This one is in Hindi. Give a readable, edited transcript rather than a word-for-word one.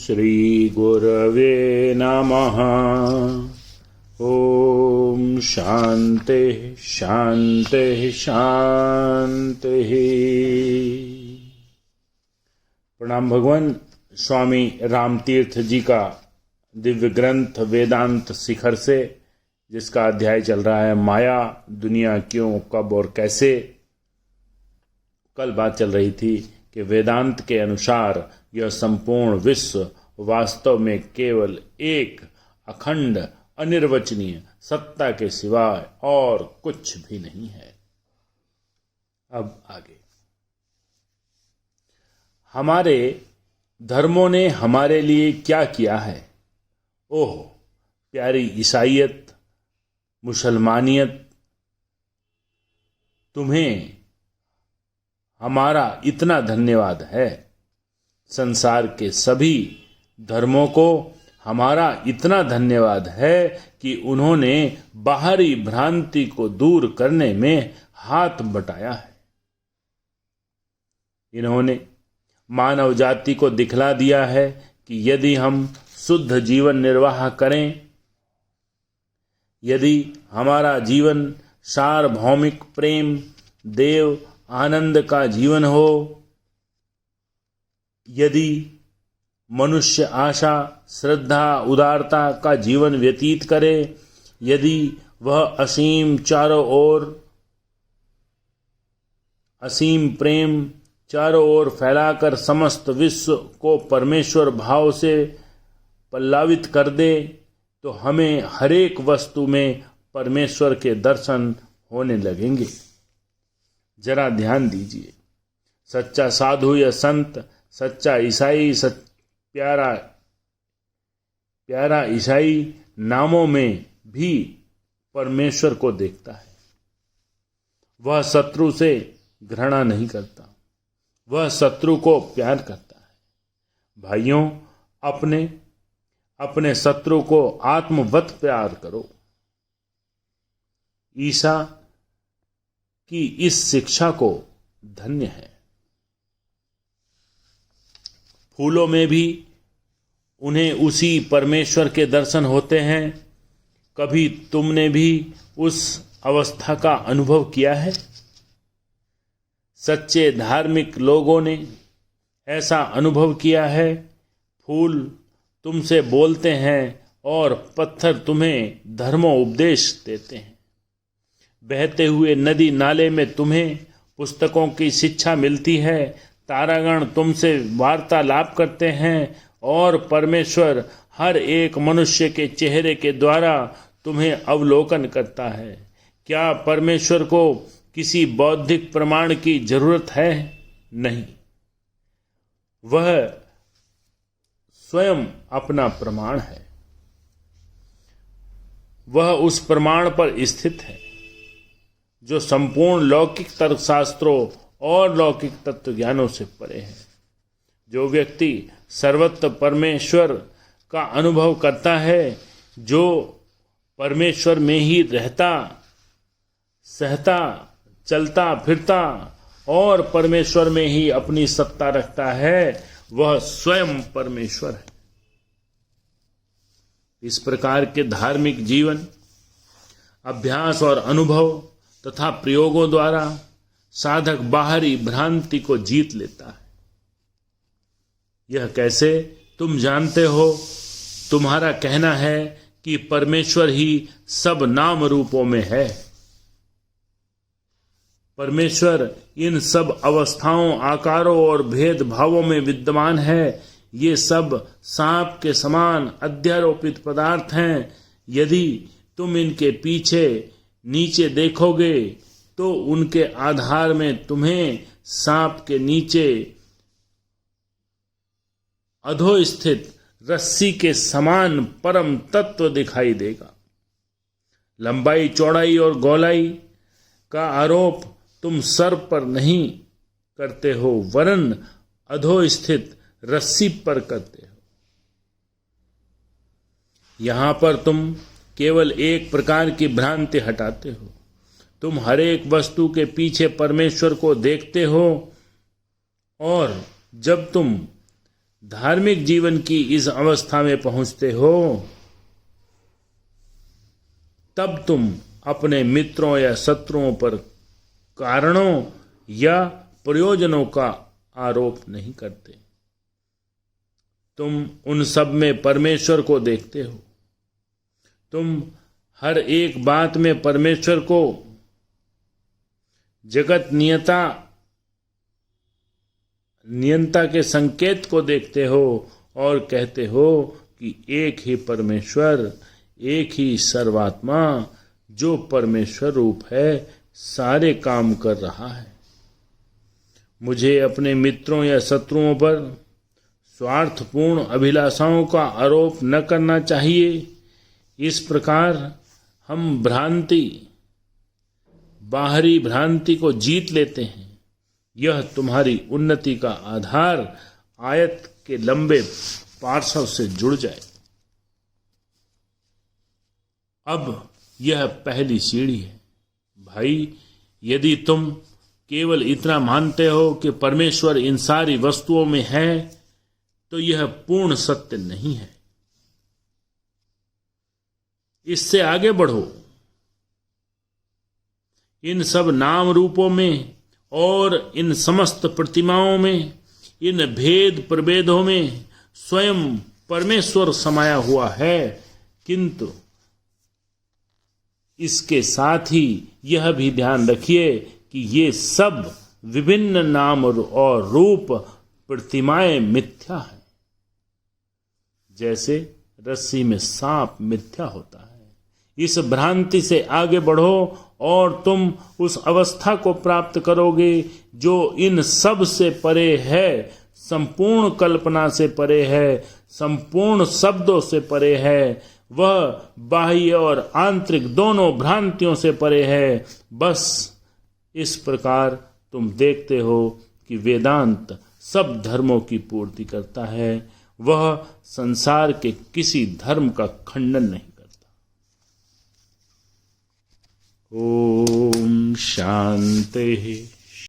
श्रीगुरवे नमः। ओम शांति शांति शांति। प्रणाम भगवान। स्वामी रामतीर्थ जी का दिव्य ग्रंथ वेदांत शिखर से, जिसका अध्याय चल रहा है माया, दुनिया क्यों, कब और कैसे। कल बात चल रही थी कि वेदांत के अनुसार यह संपूर्ण विश्व वास्तव में केवल एक अखंड अनिर्वचनीय सत्ता के सिवाय और कुछ भी नहीं है। अब आगे, हमारे धर्मों ने हमारे लिए क्या किया है। ओह प्यारी ईसाइयत, मुसलमानियत, तुम्हें हमारा इतना धन्यवाद है। संसार के सभी धर्मों को हमारा इतना धन्यवाद है कि उन्होंने बाहरी भ्रांति को दूर करने में हाथ बटाया है। इन्होंने मानव जाति को दिखला दिया है कि यदि हम शुद्ध जीवन निर्वाह करें, यदि हमारा जीवन सार्वभौमिक प्रेम, देव आनंद का जीवन हो, यदि मनुष्य आशा, श्रद्धा, उदारता का जीवन व्यतीत करे, यदि वह असीम चारों ओर असीम प्रेम चारों ओर फैलाकर समस्त विश्व को परमेश्वर भाव से पल्लावित कर दे, तो हमें हरेक वस्तु में परमेश्वर के दर्शन होने लगेंगे। जरा ध्यान दीजिए, सच्चा साधु या संत, सच्चा ईसाई, प्यारा ईसाई नामों में भी परमेश्वर को देखता है। वह शत्रु से घृणा नहीं करता, वह शत्रु को प्यार करता है। भाइयों, अपने शत्रु को आत्मवत प्यार करो। ईसा की इस शिक्षा को धन्य है। फूलों में भी उन्हें उसी परमेश्वर के दर्शन होते हैं। कभी तुमने भी उस अवस्था का अनुभव किया है? सच्चे धार्मिक लोगों ने ऐसा अनुभव किया है। फूल तुमसे बोलते हैं और पत्थर तुम्हें धर्मोपदेश देते हैं। बहते हुए नदी नाले में तुम्हें पुस्तकों की शिक्षा मिलती है। तारागण तुमसे वार्तालाप करते हैं और परमेश्वर हर एक मनुष्य के चेहरे के द्वारा तुम्हें अवलोकन करता है। क्या परमेश्वर को किसी बौद्धिक प्रमाण की जरूरत है? नहीं, वह स्वयं अपना प्रमाण है। वह उस प्रमाण पर स्थित है जो संपूर्ण लौकिक तर्कशास्त्रों और लौकिक तत्व ज्ञानों से परे है। जो व्यक्ति सर्वत्र परमेश्वर का अनुभव करता है, जो परमेश्वर में ही रहता, सहता, चलता फिरता और परमेश्वर में ही अपनी सत्ता रखता है, वह स्वयं परमेश्वर है। इस प्रकार के धार्मिक जीवन, अभ्यास और अनुभव तथा प्रयोगों द्वारा साधक बाहरी भ्रांति को जीत लेता है। यह कैसे? तुम जानते हो, तुम्हारा कहना है कि परमेश्वर ही सब नाम रूपों में है। परमेश्वर इन सब अवस्थाओं, आकारों और भेदभावों में विद्यमान है। ये सब सांप के समान अध्यारोपित पदार्थ हैं। यदि तुम इनके पीछे नीचे देखोगे तो उनके आधार में तुम्हें सांप के नीचे अधोस्थित रस्सी के समान परम तत्व दिखाई देगा। लंबाई, चौड़ाई और गोलाई का आरोप तुम सर पर नहीं करते हो, वरन अधोस्थित रस्सी पर करते हो। यहां पर तुम केवल एक प्रकार की भ्रांति हटाते हो। तुम हर एक वस्तु के पीछे परमेश्वर को देखते हो, और जब तुम धार्मिक जीवन की इस अवस्था में पहुंचते हो, तब तुम अपने मित्रों या शत्रुओं पर कारणों या प्रयोजनों का आरोप नहीं करते। तुम उन सब में परमेश्वर को देखते हो। तुम हर एक बात में परमेश्वर को, जगत नियंता के संकेत को देखते हो और कहते हो कि एक ही परमेश्वर, एक ही सर्वात्मा जो परमेश्वर रूप है, सारे काम कर रहा है। मुझे अपने मित्रों या शत्रुओं पर स्वार्थपूर्ण अभिलाषाओं का आरोप न करना चाहिए। इस प्रकार हम बाहरी भ्रांति को जीत लेते हैं। यह तुम्हारी उन्नति का आधार आयत के लंबे पार्श्व से जुड़ जाए। अब यह पहली सीढ़ी है। भाई, यदि तुम केवल इतना मानते हो कि परमेश्वर इन सारी वस्तुओं में है, तो यह पूर्ण सत्य नहीं है। इससे आगे बढ़ो। इन सब नाम रूपों में और इन समस्त प्रतिमाओं में, इन भेद प्रभेदों में स्वयं परमेश्वर समाया हुआ है, किंतु इसके साथ ही यह भी ध्यान रखिए कि ये सब विभिन्न नाम और रूप प्रतिमाएं मिथ्या हैं। जैसे रस्सी में सांप मिथ्या होता है। इस भ्रांति से आगे बढ़ो और तुम उस अवस्था को प्राप्त करोगे जो इन सब से परे है, संपूर्ण कल्पना से परे है, संपूर्ण शब्दों से परे है। वह बाह्य और आंतरिक दोनों भ्रांतियों से परे है। बस इस प्रकार तुम देखते हो कि वेदांत सब धर्मों की पूर्ति करता है। वह संसार के किसी धर्म का खंडन नहीं करता। ओम शांति।